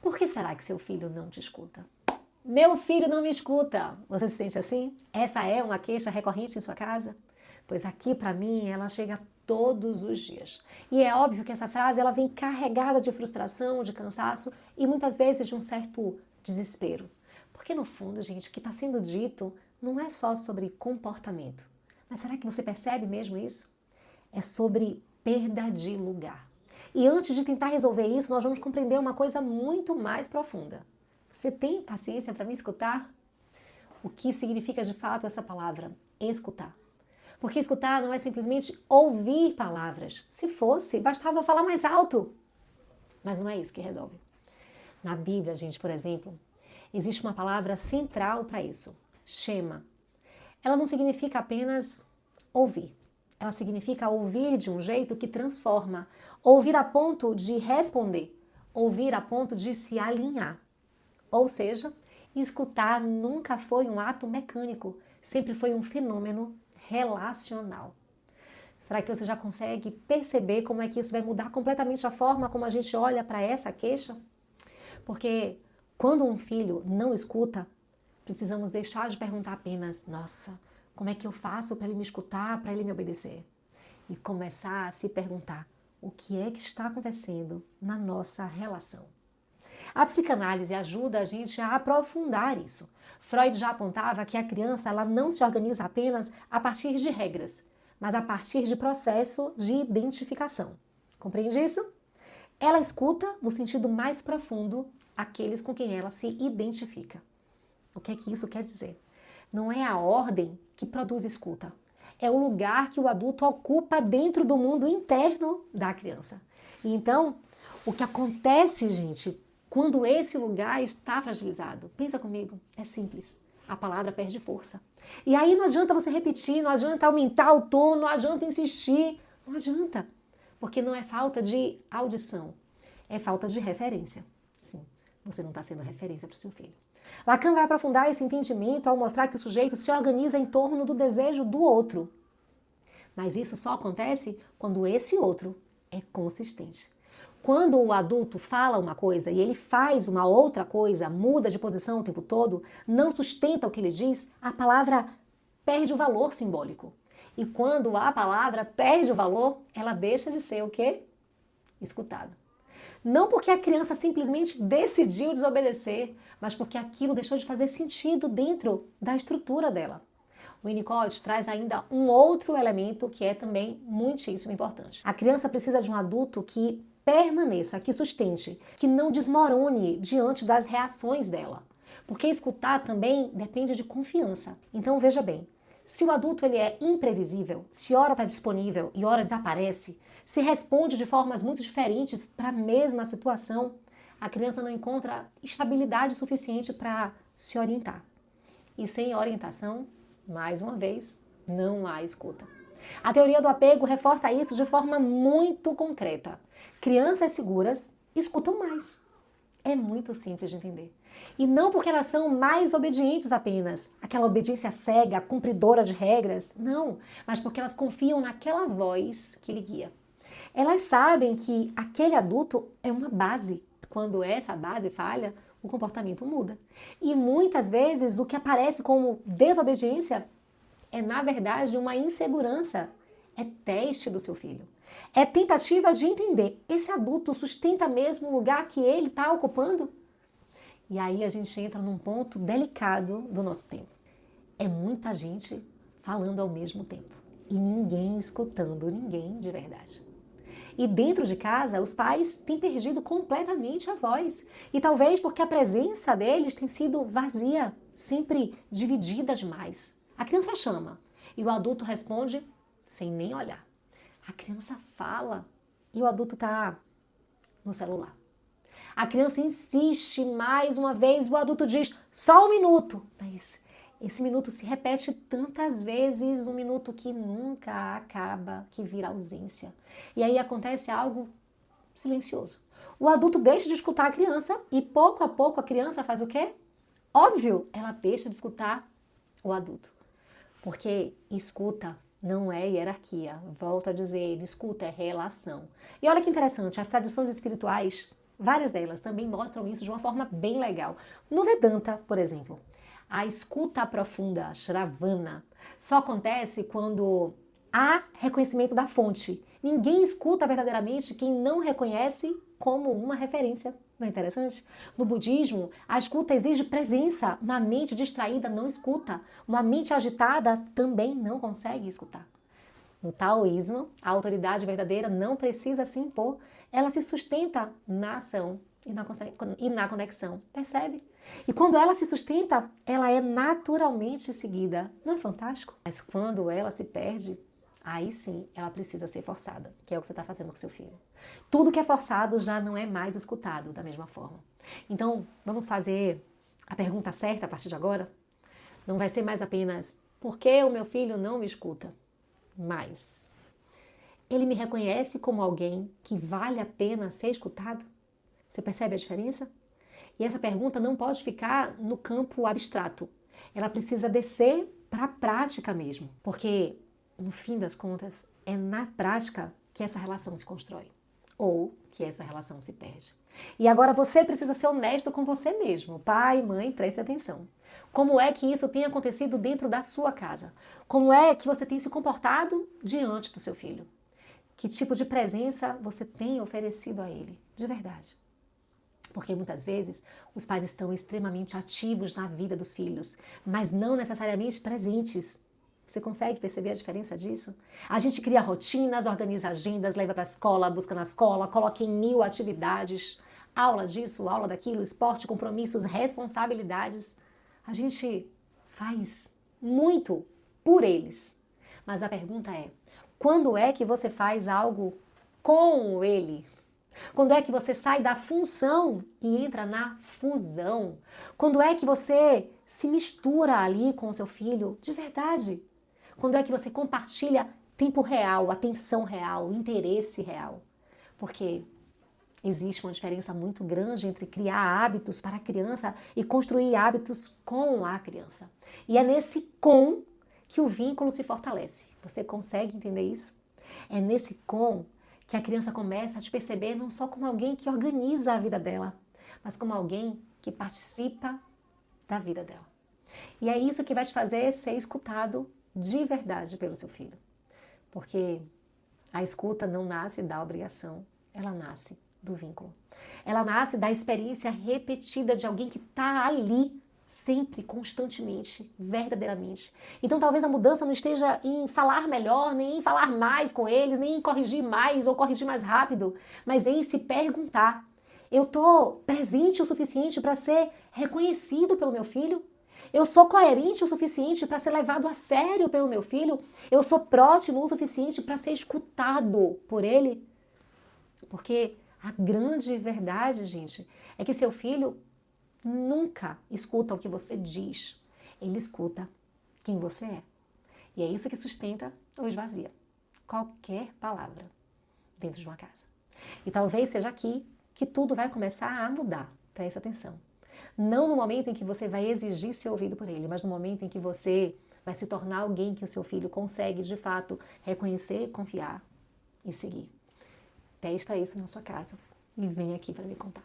Por que será que seu filho não te escuta? Meu filho não me escuta. Você se sente assim? Essa é uma queixa recorrente em sua casa? Pois aqui, para mim, ela chega todos os dias. E é óbvio que essa frase ela vem carregada de frustração, de cansaço e muitas vezes de um certo desespero. Porque no fundo, gente, o que está sendo dito não é só sobre comportamento. Mas será que você percebe mesmo isso? É sobre perda de lugar. E antes de tentar resolver isso, nós vamos compreender uma coisa muito mais profunda. Você tem paciência para me escutar? O que significa de fato essa palavra? Escutar. Porque escutar não é simplesmente ouvir palavras. Se fosse, bastava falar mais alto. Mas não é isso que resolve. Na Bíblia, gente, por exemplo, existe uma palavra central para isso. Shema. Ela não significa apenas ouvir. Ela significa ouvir de um jeito que transforma. Ouvir a ponto de responder. Ouvir a ponto de se alinhar. Ou seja, escutar nunca foi um ato mecânico. Sempre foi um fenômeno relacional. Será que você já consegue perceber como é que isso vai mudar completamente a forma como a gente olha para essa queixa? Porque quando um filho não escuta, precisamos deixar de perguntar apenas, nossa, como é que eu faço para ele me escutar, para ele me obedecer? E começar a se perguntar, o que é que está acontecendo na nossa relação? A psicanálise ajuda a gente a aprofundar isso. Freud já apontava que a criança ela não se organiza apenas a partir de regras, mas a partir de processo de identificação. Compreende isso? Ela escuta no sentido mais profundo aqueles com quem ela se identifica. O que é que isso quer dizer? Não é a ordem que produz escuta, é o lugar que o adulto ocupa dentro do mundo interno da criança. E então, o que acontece, gente, quando esse lugar está fragilizado? Pensa comigo, é simples. A palavra perde força. E aí não adianta você repetir, não adianta aumentar o tom, não adianta insistir, não adianta. Porque não é falta de audição, é falta de referência. Sim, você não está sendo referência para o seu filho. Lacan vai aprofundar esse entendimento ao mostrar que o sujeito se organiza em torno do desejo do outro. Mas isso só acontece quando esse outro é consistente. Quando o adulto fala uma coisa e ele faz uma outra coisa, muda de posição o tempo todo, não sustenta o que ele diz, a palavra perde o valor simbólico. E quando a palavra perde o valor, ela deixa de ser o quê? Escutada. Não porque a criança simplesmente decidiu desobedecer, mas porque aquilo deixou de fazer sentido dentro da estrutura dela. O Winnicott traz ainda um outro elemento que é também muitíssimo importante. A criança precisa de um adulto que permaneça, que sustente, que não desmorone diante das reações dela. Porque escutar também depende de confiança. Então veja bem, se o adulto ele é imprevisível, se ora está disponível e ora desaparece, se responde de formas muito diferentes para a mesma situação, a criança não encontra estabilidade suficiente para se orientar. E sem orientação, mais uma vez, não há escuta. A teoria do apego reforça isso de forma muito concreta. Crianças seguras escutam mais. É muito simples de entender. E não porque elas são mais obedientes apenas, aquela obediência cega, cumpridora de regras, não, mas porque elas confiam naquela voz que lhe guia. Elas sabem que aquele adulto é uma base. Quando essa base falha, o comportamento muda. E muitas vezes o que aparece como desobediência é, na verdade, uma insegurança. É teste do seu filho. É tentativa de entender, esse adulto sustenta mesmo o lugar que ele está ocupando? E aí a gente entra num ponto delicado do nosso tempo. É muita gente falando ao mesmo tempo e ninguém escutando ninguém de verdade. E dentro de casa, os pais têm perdido completamente a voz. E talvez porque a presença deles tem sido vazia, sempre dividida demais. A criança chama e o adulto responde sem nem olhar. A criança fala e o adulto está no celular. A criança insiste mais uma vez, o adulto diz só um minuto. Mas esse minuto se repete tantas vezes, um minuto que nunca acaba, que vira ausência. E aí acontece algo silencioso. O adulto deixa de escutar a criança e pouco a pouco a criança faz o quê? Óbvio, ela deixa de escutar o adulto. Porque escuta não é hierarquia. Volto a dizer, escuta é relação. E olha que interessante, as tradições espirituais Várias delas também mostram isso de uma forma bem legal. No Vedanta, por exemplo, a escuta profunda, Shravana, só acontece quando há reconhecimento da fonte. Ninguém escuta verdadeiramente quem não reconhece como uma referência. Não é interessante? No budismo, a escuta exige presença. Uma mente distraída não escuta. Uma mente agitada também não consegue escutar. No taoísmo, a autoridade verdadeira não precisa se impor. Ela se sustenta na ação e na conexão. Percebe? E quando ela se sustenta, ela é naturalmente seguida. Não é fantástico? Mas quando ela se perde, aí sim ela precisa ser forçada, que é o que você está fazendo com seu filho. Tudo que é forçado já não é mais escutado da mesma forma. Então, vamos fazer a pergunta certa a partir de agora? Não vai ser mais apenas por que o meu filho não me escuta? Mas ele me reconhece como alguém que vale a pena ser escutado? Você percebe a diferença? E essa pergunta não pode ficar no campo abstrato. Ela precisa descer para a prática mesmo. Porque, no fim das contas, é na prática que essa relação se constrói. Ou que essa relação se perde. E agora você precisa ser honesto com você mesmo. Pai, mãe, preste atenção. Como é que isso tem acontecido dentro da sua casa? Como é que você tem se comportado diante do seu filho? Que tipo de presença você tem oferecido a ele? De verdade. Porque muitas vezes os pais estão extremamente ativos na vida dos filhos, mas não necessariamente presentes. Você consegue perceber a diferença disso? A gente cria rotinas, organiza agendas, leva para a escola, busca na escola, coloca em 1000 atividades, aula disso, aula daquilo, esporte, compromissos, responsabilidades. A gente faz muito por eles. Mas a pergunta é, quando é que você faz algo com ele? Quando é que você sai da função e entra na fusão? Quando é que você se mistura ali com o seu filho de verdade? Quando é que você compartilha tempo real, atenção real, interesse real? Porque existe uma diferença muito grande entre criar hábitos para a criança e construir hábitos com a criança. E é nesse com que o vínculo se fortalece. Você consegue entender isso? É nesse com que a criança começa a te perceber não só como alguém que organiza a vida dela, mas como alguém que participa da vida dela. E é isso que vai te fazer ser escutado de verdade pelo seu filho. Porque a escuta não nasce da obrigação, ela nasce do vínculo. Ela nasce da experiência repetida de alguém que está ali sempre, constantemente, verdadeiramente. Então talvez a mudança não esteja em falar melhor, nem em falar mais com eles, nem em corrigir mais ou corrigir mais rápido, mas em se perguntar: eu estou presente o suficiente para ser reconhecido pelo meu filho? Eu sou coerente o suficiente para ser levado a sério pelo meu filho? Eu sou próximo o suficiente para ser escutado por ele? Porque a grande verdade, gente, é que seu filho nunca escuta o que você diz. Ele escuta quem você é. E é isso que sustenta ou esvazia qualquer palavra dentro de uma casa. E talvez seja aqui que tudo vai começar a mudar. Preste atenção. Não no momento em que você vai exigir ser ouvido por ele, mas no momento em que você vai se tornar alguém que o seu filho consegue, de fato, reconhecer, confiar e seguir. Testa isso na sua casa e vem aqui para me contar.